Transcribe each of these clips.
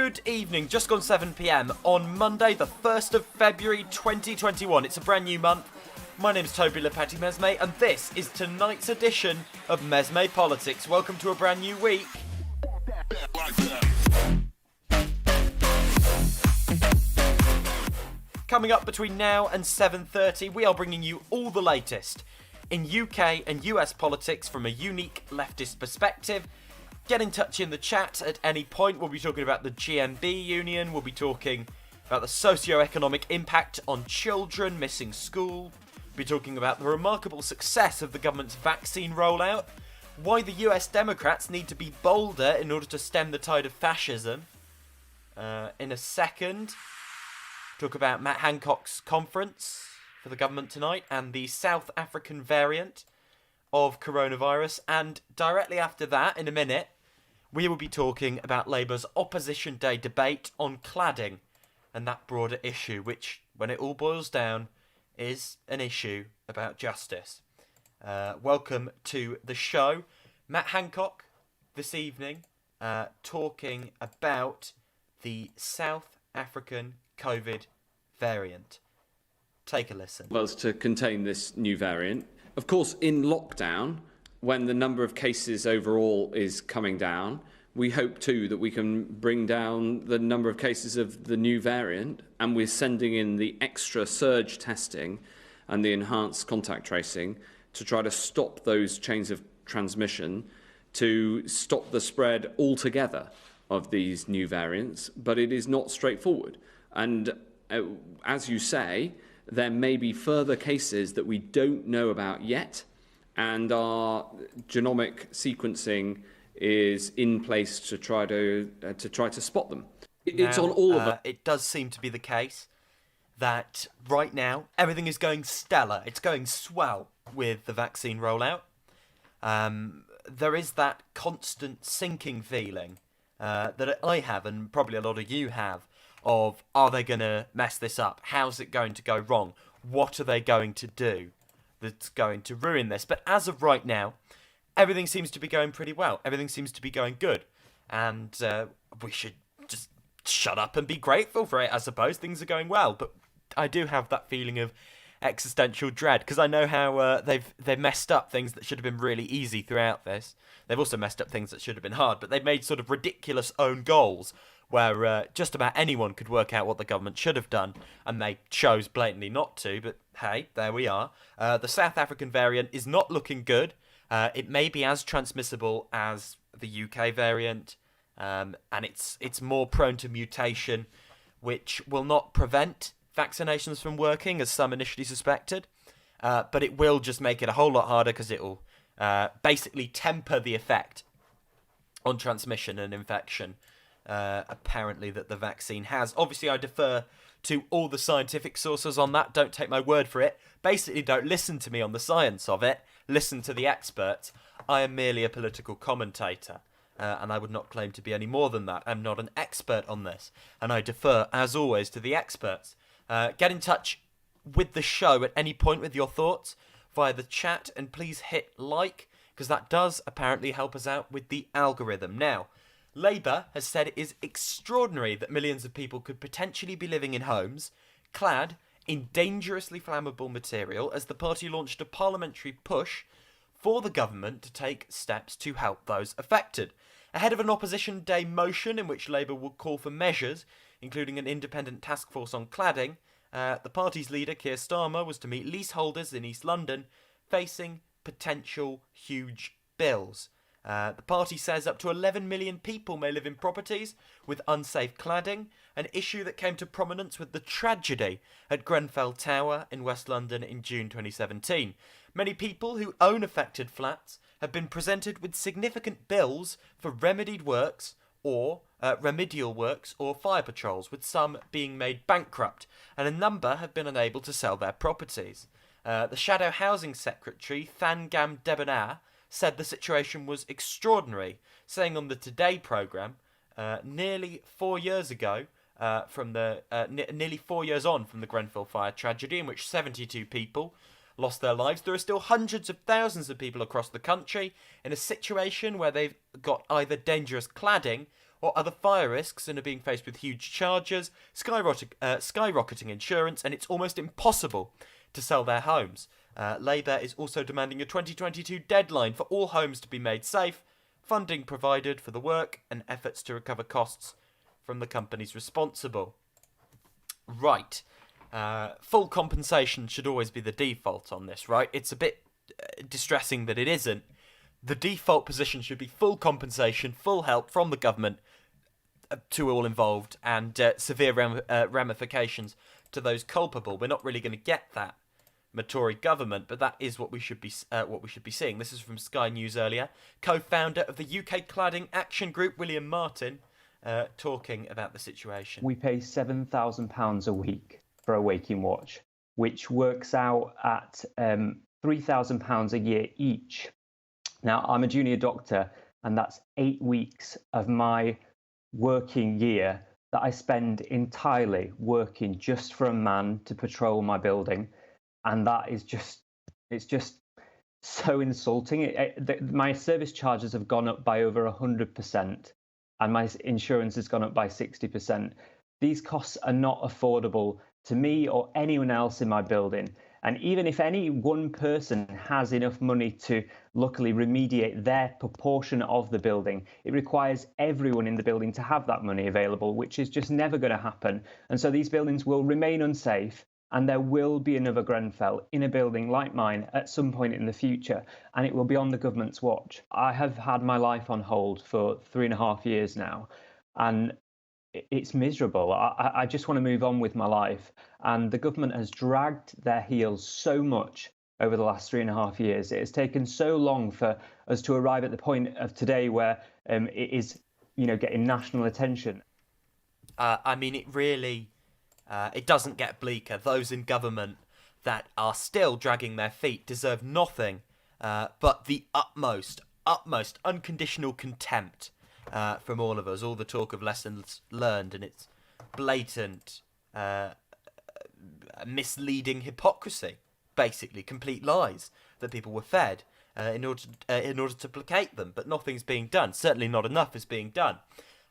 Good evening, just gone 7 p.m. on Monday, the 1st of February 2021. It's a brand new month. My name's Toby Lepeti Mesme, and this is tonight's edition of MesmePolitics. Welcome to a brand new week. Coming up between now and 7:30, we are bringing you all the latest in UK and US politics from a unique leftist perspective. Get in touch in the chat at any point. We'll be talking about the GMB union. We'll be talking about the socio-economic impact on children missing school. We'll be talking about the remarkable success of the government's vaccine rollout. Why the US Democrats need to be bolder in order to stem the tide of fascism. In a second, talk about Matt Hancock's conference for the government tonight and the South African variant of coronavirus. And directly after that, in a minute, we will be talking about Labour's Opposition Day debate on cladding and that broader issue, which, when it all boils down, is an issue about justice. Welcome to the show. Matt Hancock this evening talking about the South African COVID variant. Take a listen. Was to contain this new variant. Of course, in lockdown, when the number of cases overall is coming down, we hope too that we can bring down the number of cases of the new variant, and we're sending in the extra surge testing and the enhanced contact tracing to try to stop those chains of transmission, to stop the spread altogether of these new variants. But it is not straightforward. And as you say, there may be further cases that we don't know about yet, and our genomic sequencing is in place to try to spot them. It's on all of us. It does seem to be the case that right now everything is going stellar. It's going swell with the vaccine rollout. There is that constant sinking feeling that I have, and probably a lot of you have, of, are they going to mess this up? How's it going to go wrong? What are they going to do that's going to ruin this? But as of right now, everything seems to be going pretty well. Everything seems to be going good. And we should just shut up and be grateful for it, I suppose. Things are going well. But I do have that feeling of existential dread, because I know how they've messed up things that should have been really easy throughout this. They've also messed up things that should have been hard, but they've made sort of ridiculous own goals where just about anyone could work out what the government should have done, and they chose blatantly not to. But hey, there we are. The South African variant is not looking good. It may be as transmissible as the UK variant, and it's more prone to mutation, which will not prevent vaccinations from working, as some initially suspected, but it will just make it a whole lot harder, because it will basically temper the effect on transmission and infection, apparently, that the vaccine has. Obviously, I defer to all the scientific sources on that. Don't take my word for it. Basically, don't listen to me on the science of it. Listen to the experts. I am merely a political commentator, and I would not claim to be any more than that. I'm not an expert on this, and I defer, as always, to the experts. Get in touch with the show at any point with your thoughts via the chat, and please hit like, because that does apparently help us out with the algorithm. Now, Labour has said it is extraordinary that millions of people could potentially be living in homes clad in dangerously flammable material, as the party launched a parliamentary push for the government to take steps to help those affected. Ahead of an Opposition Day motion in which Labour will call for measures, including an independent task force on cladding, the party's leader, Keir Starmer, was to meet leaseholders in East London facing potential huge bills. The party says up to 11 million people may live in properties with unsafe cladding, an issue that came to prominence with the tragedy at Grenfell Tower in West London in June 2017. Many people who own affected flats have been presented with significant bills for remedial works or fire patrols, with some being made bankrupt, and a number have been unable to sell their properties. The Shadow Housing Secretary, Thangam Debonair, said the situation was extraordinary, saying on the Today programme, nearly 4 years ago, nearly 4 years on from the Grenfell fire tragedy, in which 72 people lost their lives, there are still hundreds of thousands of people across the country in a situation where they've got either dangerous cladding or other fire risks and are being faced with huge charges, skyrocketing insurance, and it's almost impossible to sell their homes. Labour is also demanding a 2022 deadline for all homes to be made safe, funding provided for the work, and efforts to recover costs from the companies responsible. Right. Full compensation should always be the default on this, right? It's a bit distressing that it isn't. The default position should be full compensation, full help from the government to all involved, and severe ramifications to those culpable. We're not really going to get that Tory government, but that is what we should be seeing. This is from Sky News earlier. Co-founder of the UK Cladding Action Group, William Martin, talking about the situation. We pay £7,000 a week for a waking watch, which works out at £3,000 a year each. Now, I'm a junior doctor, and that's 8 weeks of my working year that I spend entirely working just for a man to patrol my building. And that is it's just so insulting. My service charges have gone up by over 100%, and my insurance has gone up by 60%. These costs are not affordable to me or anyone else in my building. And even if any one person has enough money to luckily remediate their proportion of the building, it requires everyone in the building to have that money available, which is just never going to happen. And so these buildings will remain unsafe. And there will be another Grenfell in a building like mine at some point in the future, and it will be on the government's watch. I have had my life on hold for 3.5 years now, and it's miserable. I just want to move on with my life. And the government has dragged their heels so much over the last 3.5 years. It has taken so long for us to arrive at the point of today where it is, getting national attention. I mean, it really... it doesn't get bleaker. Those in government that are still dragging their feet deserve nothing but the utmost unconditional contempt from all of us. All the talk of lessons learned and its blatant, misleading hypocrisy, basically complete lies that people were fed in order to placate them. But nothing's being done. Certainly not enough is being done.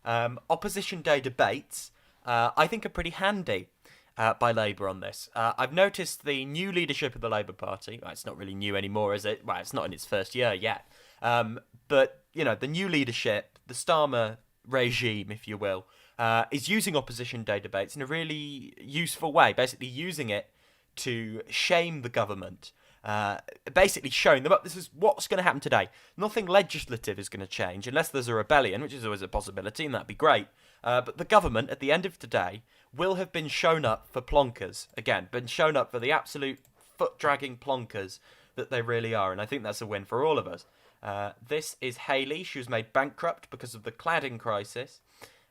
Opposition Day debates, I think, are pretty handy by Labour on this. I've noticed the new leadership of the Labour Party. Well, it's not really new anymore, is it? Well, it's not in its first year yet. But, the new leadership, the Starmer regime, if you will, is using Opposition Day debates in a really useful way, basically using it to shame the government. Basically showing them up. This is what's going to happen today. Nothing legislative is going to change unless there's a rebellion, which is always a possibility, and that'd be great. But the government, at the end of today, will have been shown up for plonkers. Again, been shown up for the absolute foot-dragging plonkers that they really are. And I think that's a win for all of us. This is Hayley. She was made bankrupt because of the cladding crisis.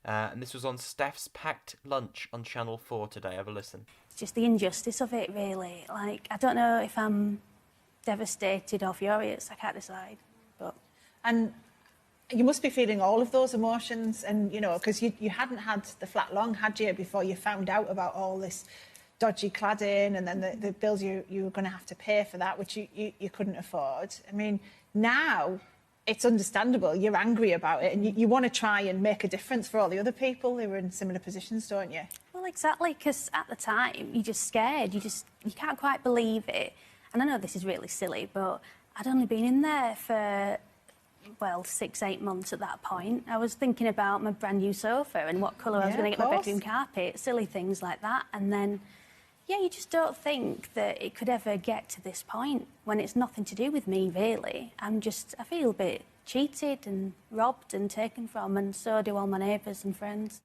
And this was on Steph's packed lunch on Channel 4 today. Have a listen. Just the injustice of it, really. Like, I don't know if I'm devastated or furious. I can't decide. And you must be feeling all of those emotions, and because you hadn't had the flat long, had you, before you found out about all this dodgy cladding, and then the bills you were going to have to pay for that, which you couldn't afford. I mean, now it's understandable. You're angry about it, and you want to try and make a difference for all the other people who are in similar positions, don't you? Well, exactly, because at the time, you're just scared. You can't quite believe it. And I know this is really silly, but I'd only been in there for 6-8 months at that point. I was thinking about my brand new sofa and what colour I was going to get my bedroom carpet, silly things like that. And then, you just don't think that it could ever get to this point when it's nothing to do with me, really. I feel a bit cheated and robbed and taken from, and so do all my neighbours and friends.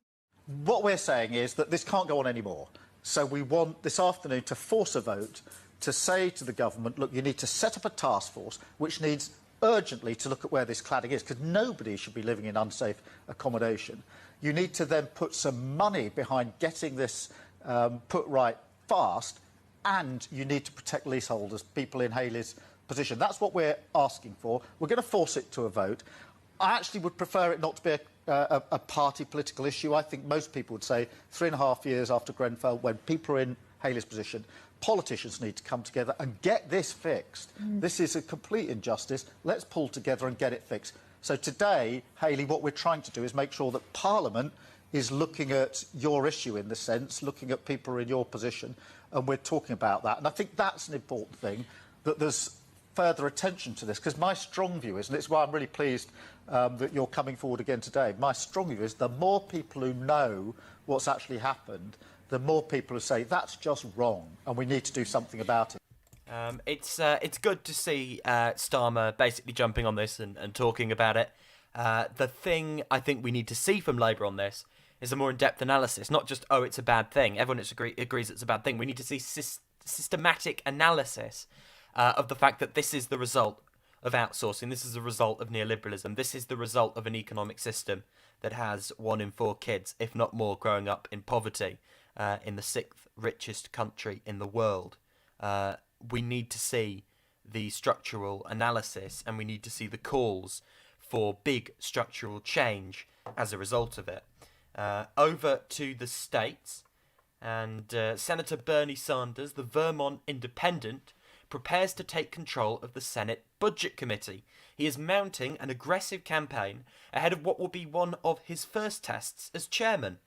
What we're saying is that this can't go on anymore. So we want this afternoon to force a vote to say to the government, look, you need to set up a task force which needs urgently to look at where this cladding is, because nobody should be living in unsafe accommodation. You need to then put some money behind getting this put right fast, and you need to protect leaseholders, people in Hayley's position. That's what we're asking for. We're going to force it to a vote. I actually would prefer it not to be a party political issue. I think most people would say 3.5 years after Grenfell, when people are in Hayley's position, politicians need to come together and get this fixed. This is a complete injustice. Let's pull together and get it fixed. So today, Hayley, what we're trying to do is make sure that Parliament is looking at your issue in the sense, looking at people in your position, and we're talking about that. And I think that's an important thing, that there's further attention to this, because my strong view is, and it's why I'm really pleased that you're coming forward again today, my strong view is the more people who know what's actually happened, the more people who say that's just wrong and we need to do something about it. It's good to see Starmer basically jumping on this and talking about it. The thing I think we need to see from Labour on this is a more in-depth analysis, not just, oh, it's a bad thing. Everyone agrees it's a bad thing. We need to see systematic analysis of the fact that this is the result of outsourcing. This is the result of neoliberalism. This is the result of an economic system that has 1 in 4 kids, if not more, growing up in poverty in the 6th richest country in the world. We need to see the structural analysis, and we need to see the calls for big structural change as a result of it. Over to the States, and Senator Bernie Sanders, the Vermont Independent, prepares to take control of the Senate Budget Committee. He is mounting an aggressive campaign ahead of what will be one of his first tests as chairman,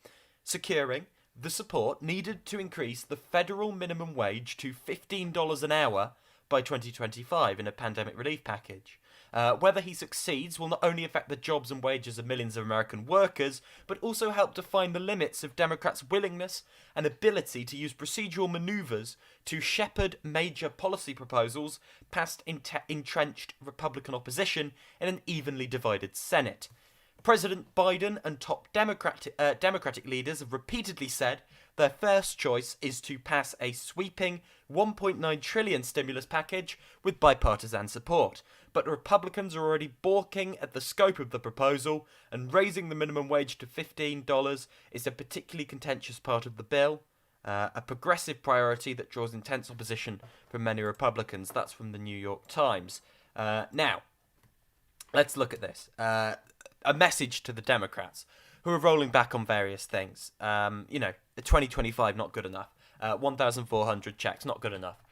securing the support needed to increase the federal minimum wage to $15 an hour by 2025 in a pandemic relief package. Whether he succeeds will not only affect the jobs and wages of millions of American workers, but also help define the limits of Democrats' willingness and ability to use procedural manoeuvres to shepherd major policy proposals past entrenched Republican opposition in an evenly divided Senate. President Biden and top Democratic leaders have repeatedly said their first choice is to pass a sweeping $1.9 trillion stimulus package with bipartisan support. But Republicans are already balking at the scope of the proposal, and raising the minimum wage to $15 is a particularly contentious part of the bill, a progressive priority that draws intense opposition from many Republicans. That's from the New York Times. Now, let's look at this. A message to the Democrats, who are rolling back on various things. 2025, not good enough. 1,400 checks, not good enough.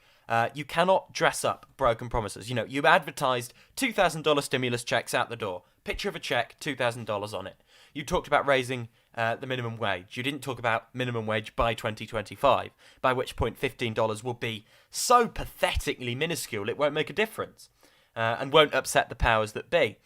You cannot dress up broken promises. You advertised $2,000 stimulus checks out the door. Picture of a check, $2,000 on it. You talked about raising the minimum wage. You didn't talk about minimum wage by 2025, by which point $15 will be so pathetically minuscule it won't make a difference and won't upset the powers that be.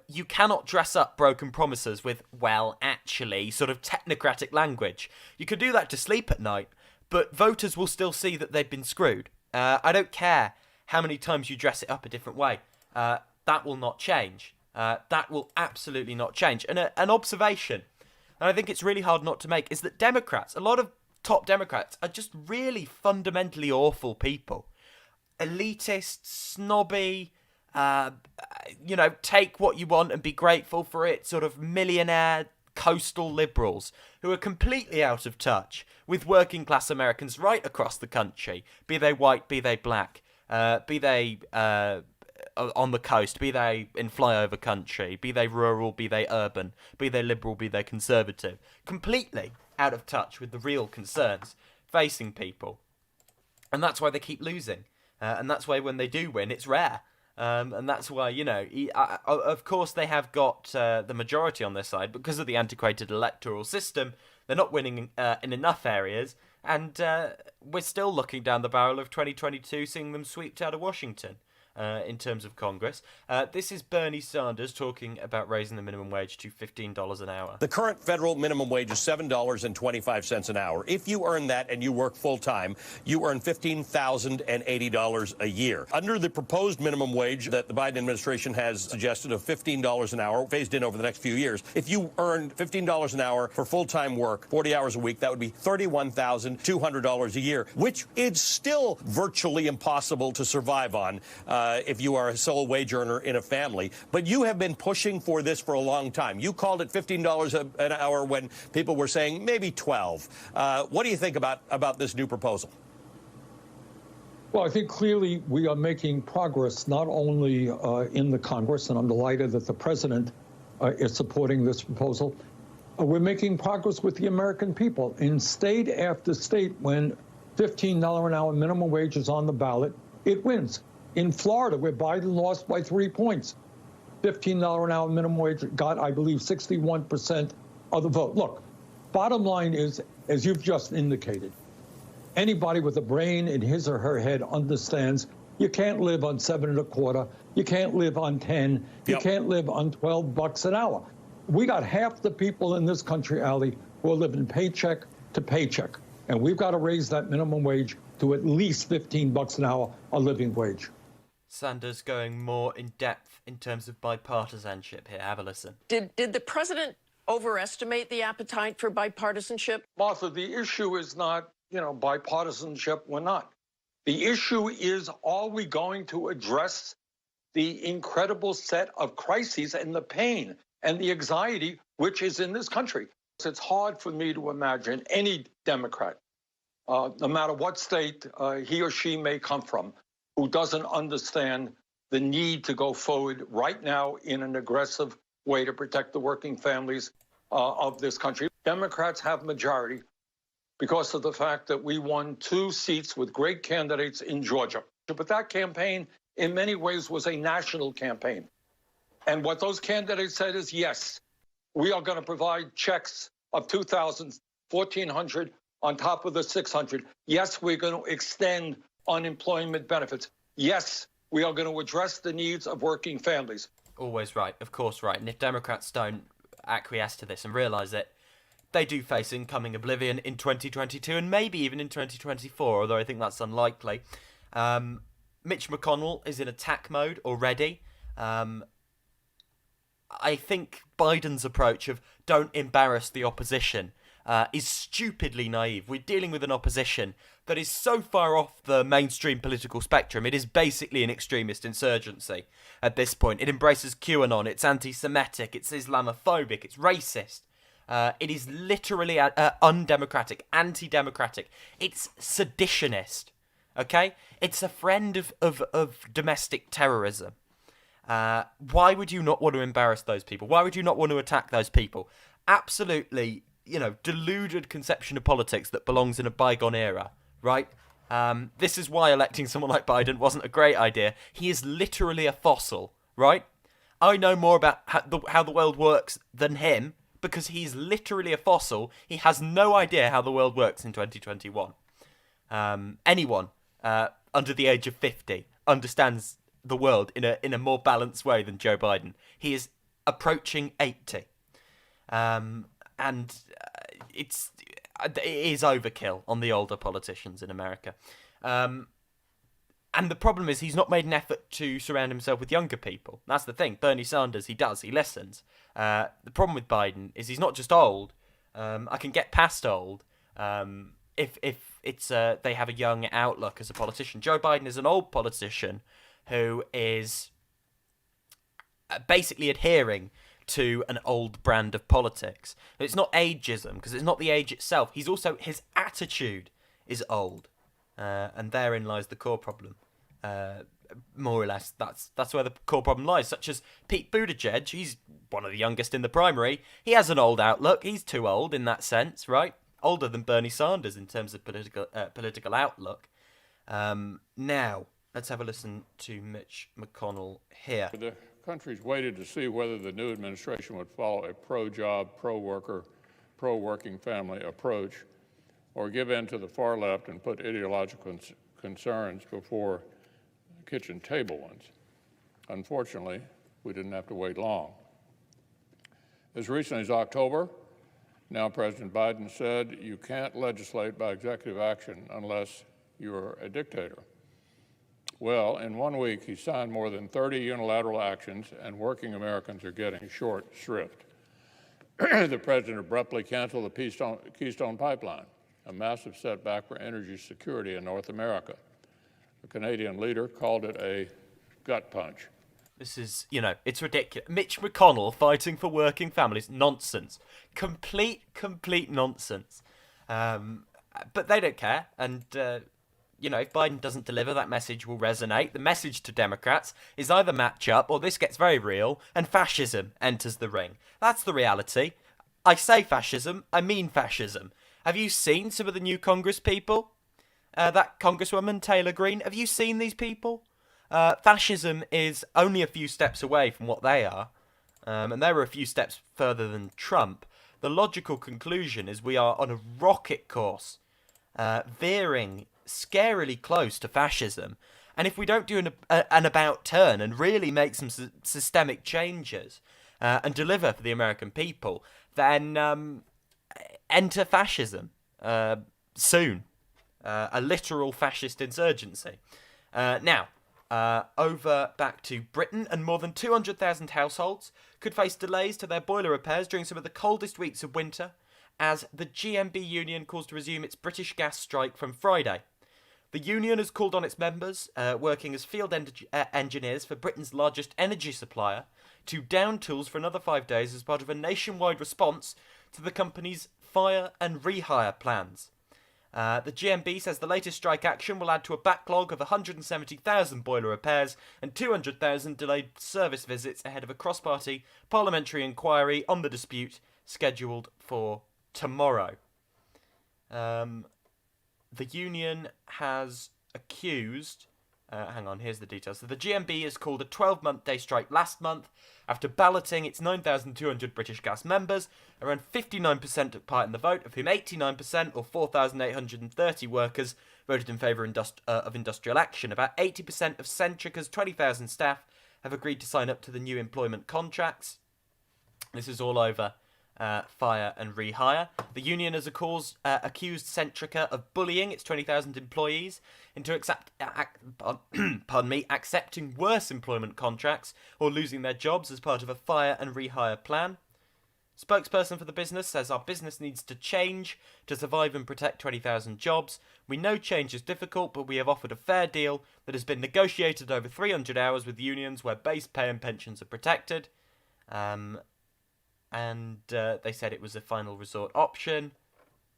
You cannot dress up broken promises with, well, actually, sort of technocratic language. You could do that to sleep at night, but voters will still see that they've been screwed. I don't care how many times you dress it up a different way. That will not change. That will absolutely not change. And an observation, and I think it's really hard not to make, is that Democrats, a lot of top Democrats, are just really fundamentally awful people. Elitist, snobby, take what you want and be grateful for it, sort of millionaire coastal liberals who are completely out of touch with working class Americans right across the country, be they white, be they black, be they on the coast, be they in flyover country, be they rural, be they urban, be they liberal, be they conservative, completely out of touch with the real concerns facing people. And that's why they keep losing. And that's why when they do win, it's rare. And that's why, of course they have got the majority on their side because of the antiquated electoral system. They're not winning in enough areas. And we're still looking down the barrel of 2022, seeing them swept out of Washington in terms of Congress. This is Bernie Sanders talking about raising the minimum wage to $15 an hour. The current federal minimum wage is $7.25 an hour. If you earn that and you work full time, you earn $15,080 a year. Under the proposed minimum wage that the Biden administration has suggested of $15 an hour, phased in over the next few years, if you earned $15 an hour for full-time work, 40 hours a week, that would be $31,200 a year, which is still virtually impossible to survive on if you are a sole wage earner in a family. But you have been pushing for this for a long time. You called it $15 an hour when people were saying maybe $12. What do you think about this new proposal? Well, I think clearly we are making progress not only in the Congress, and I'm delighted that the president is supporting this proposal. We're making progress with the American people. In state after state, when $15 an hour minimum wage is on the ballot, it wins. In Florida, where Biden lost by 3 points, $15 an hour minimum wage got, I believe, 61% of the vote. Look, bottom line is, as you've just indicated, anybody with a brain in his or her head understands you can't live on $7.25. You can't live on 10. You Yep. can't live on $12 an hour. We got half the people in this country, Ali, who are living paycheck to paycheck. And we've got to raise that minimum wage to at least $15 an hour, a living wage. Sanders going more in depth in terms of bipartisanship here. Have a listen. Did the president overestimate the appetite for bipartisanship? Martha, the issue is not, bipartisanship. We're not. The issue is, are we going to address the incredible set of crises and the pain and the anxiety which is in this country? It's hard for me to imagine any Democrat, no matter what state he or she may come from, who doesn't understand the need to go forward right now in an aggressive way to protect the working families of this country. Democrats have majority because of the fact that we won 2 seats with great candidates in Georgia. But that campaign, in many ways, was a national campaign. And what those candidates said is, yes, we are going to provide checks of $2,000, $1,400 on top of the $600. Yes, we're going to extend unemployment benefits. Yes, we are going to address the needs of working families. Always right, of course right. And if Democrats don't acquiesce to this and realise it, they do face incoming oblivion in 2022 and maybe even in 2024, although I think that's unlikely. Mitch McConnell is in attack mode already. I think Biden's approach of don't embarrass the opposition is stupidly naive. We're dealing with an opposition that is so far off the mainstream political spectrum. It is basically an extremist insurgency at this point. It embraces QAnon. It's anti-Semitic. It's Islamophobic. It's racist. It is literally undemocratic, anti-democratic. It's seditionist. Okay? It's a friend of domestic terrorism. Why would you not want to embarrass those people? Why would you not want to attack those people? Absolutely, deluded conception of politics that belongs in a bygone era, right? This is why electing someone like Biden wasn't a great idea. He is literally a fossil, right? I know more about how the world works than him because he's literally a fossil. He has no idea how the world works in 2021. Anyone under the age of 50 understands the world in a more balanced way than Joe Biden. He is approaching 80. And it is overkill on the older politicians in America. And the problem is he's not made an effort to surround himself with younger people. That's the thing. Bernie Sanders, he does. He listens. The problem with Biden is he's not just old. I can get past old if it's they have a young outlook as a politician. Joe Biden is an old politician who is basically adhering to an old brand of politics. It's not ageism, because it's not the age itself. His attitude is old. And therein lies the core problem. More or less, that's where the core problem lies. Such as Pete Buttigieg, he's one of the youngest in the primary. He has an old outlook. He's too old in that sense, right? Older than Bernie Sanders in terms of political outlook. Now, let's have a listen to Mitch McConnell here. The country's waited to see whether the new administration would follow a pro-job, pro-worker, pro-working family approach or give in to the far left and put ideological concerns before kitchen table ones. Unfortunately, we didn't have to wait long. As recently as October, now President Biden said you can't legislate by executive action unless you're a dictator. Well, in 1 week, he signed more than 30 unilateral actions, and working Americans are getting short shrift. The president abruptly canceled the Keystone Pipeline, a massive setback for energy security in North America. The Canadian leader called it a gut punch. This is, it's ridiculous. Mitch McConnell fighting for working families. Nonsense. Complete nonsense. But they don't care. And, if Biden doesn't deliver, that message will resonate. The message to Democrats is either match up or this gets very real and fascism enters the ring. That's the reality. I say fascism, I mean fascism. Have you seen some of the new Congress people? That Congresswoman, Taylor Greene, have you seen these people? Fascism is only a few steps away from what they are, and they were a few steps further than Trump. The logical conclusion is we are on a rocket course, veering scarily close to fascism. And if we don't do an about turn and really make some systemic changes and deliver for the American people, then enter fascism soon. A literal fascist insurgency. Now, over back to Britain, and more than 200,000 households could face delays to their boiler repairs during some of the coldest weeks of winter, as the GMB union calls to resume its British gas strike from Friday. The union has called on its members, working as field engineers for Britain's largest energy supplier, to down tools for another 5 days as part of a nationwide response to the company's fire and rehire plans. The GMB says the latest strike action will add to a backlog of 170,000 boiler repairs and 200,000 delayed service visits ahead of a cross-party parliamentary inquiry on the dispute scheduled for tomorrow. The union has accused... hang on, here's the details. So the GMB has called a 12-month day strike last month after balloting its 9,200 British Gas members. Around 59% took part in the vote, of whom 89%, or 4,830 workers, voted in favour of industrial action. About 80% of Centrica's 20,000 staff have agreed to sign up to the new employment contracts. This is all over fire and rehire. The union has accused Centrica of bullying its 20,000 employees into accepting worse employment contracts or losing their jobs as part of a fire and rehire plan. Spokesperson for the business says our business needs to change to survive and protect 20,000 jobs. We know change is difficult, but we have offered a fair deal that has been negotiated over 300 hours with unions where base pay and pensions are protected. And they said it was a final resort option.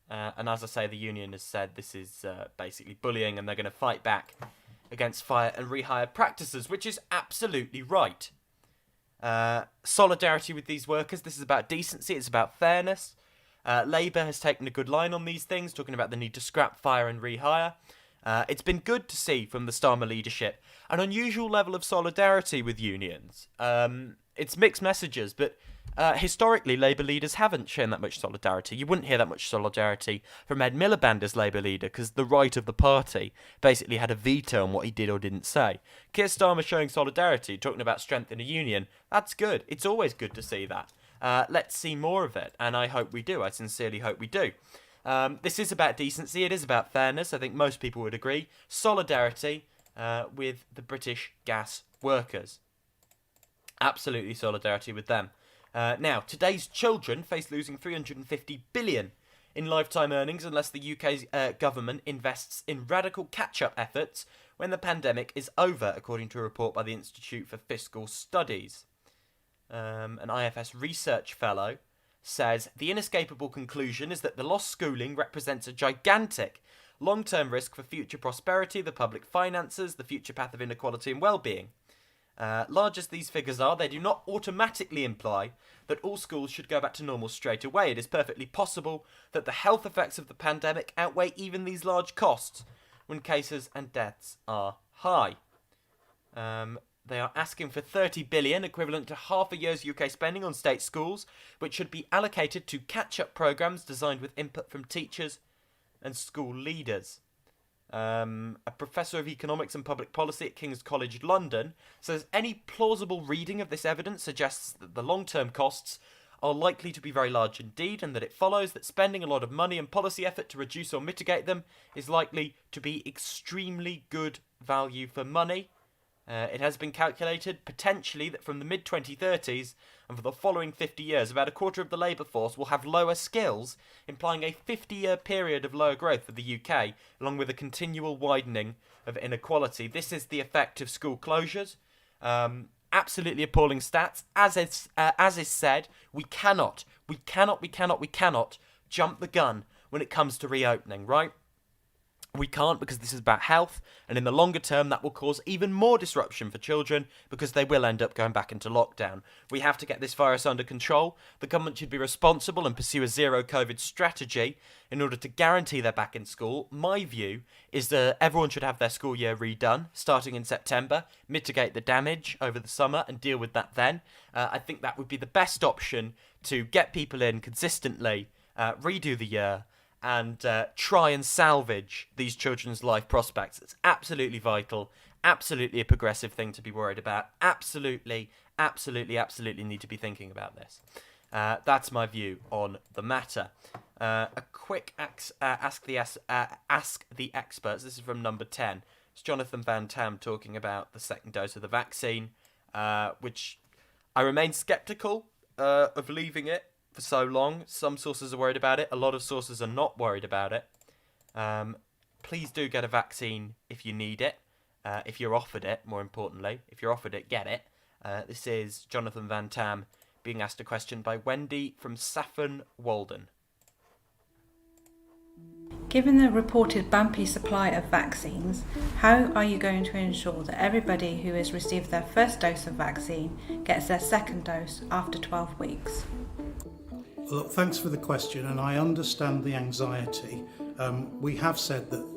And as I say, the union has said this is basically bullying and they're going to fight back against fire and rehire practices, which is absolutely right. Solidarity with these workers. This is about decency. It's about fairness. Labour has taken a good line on these things, talking about the need to scrap fire and rehire. It's been good to see from the Starmer leadership an unusual level of solidarity with unions. It's mixed messages, but historically, Labour leaders haven't shown that much solidarity. You wouldn't hear that much solidarity from Ed Miliband as Labour leader, because the right of the party basically had a veto on what he did or didn't say. Keir Starmer showing solidarity, talking about strength in a union. That's good. It's always good to see that. Let's see more of it, and I hope we do. I sincerely hope we do. This is about decency. It is about fairness. I think most people would agree. Solidarity with the British gas workers. Absolutely solidarity with them. Now, today's children face losing $350 billion in lifetime earnings unless the UK's government invests in radical catch-up efforts when the pandemic is over, according to a report by the Institute for Fiscal Studies. An IFS research fellow says the inescapable conclusion is that the lost schooling represents a gigantic long-term risk for future prosperity, the public finances, the future path of inequality and well-being. Large as these figures are, they do not automatically imply that all schools should go back to normal straight away. It is perfectly possible that the health effects of the pandemic outweigh even these large costs when cases and deaths are high. They are asking for $30 billion, equivalent to half a year's UK spending on state schools, which should be allocated to catch-up programmes designed with input from teachers and school leaders. A professor of economics and public policy at King's College London says any plausible reading of this evidence suggests that the long-term costs are likely to be very large indeed, and that it follows that spending a lot of money and policy effort to reduce or mitigate them is likely to be extremely good value for money. It has been calculated, potentially, that from the mid-2030s and for the following 50 years, about a quarter of the labour force will have lower skills, implying a 50-year period of lower growth for the UK, along with a continual widening of inequality. This is the effect of school closures. Absolutely appalling stats. As is said, we cannot jump the gun when it comes to reopening, right? We can't, because this is about health, and in the longer term that will cause even more disruption for children because they will end up going back into lockdown. We have to get this virus under control. The government should be responsible and pursue a zero COVID strategy in order to guarantee they're back in school. My view is that everyone should have their school year redone starting in September, mitigate the damage over the summer and deal with that then. I think that would be the best option to get people in consistently, redo the year, and try and salvage these children's life prospects. It's absolutely vital, absolutely a progressive thing to be worried about, absolutely need to be thinking about this. That's my view on the matter. A quick ask the experts. This is from number 10. It's Jonathan Van Tam talking about the second dose of the vaccine, which I remain sceptical of leaving it for so long. Some sources are worried about it. A lot of sources are not worried about it. Please do get a vaccine if you need it. If you're offered it, more importantly. If you're offered it, get it. This is Jonathan Van Tam being asked a question by Wendy from Saffron Walden. Given the reported bumpy supply of vaccines, how are you going to ensure that everybody who has received their first dose of vaccine gets their second dose after 12 weeks? Look, thanks for the question, and I understand the anxiety. We have said that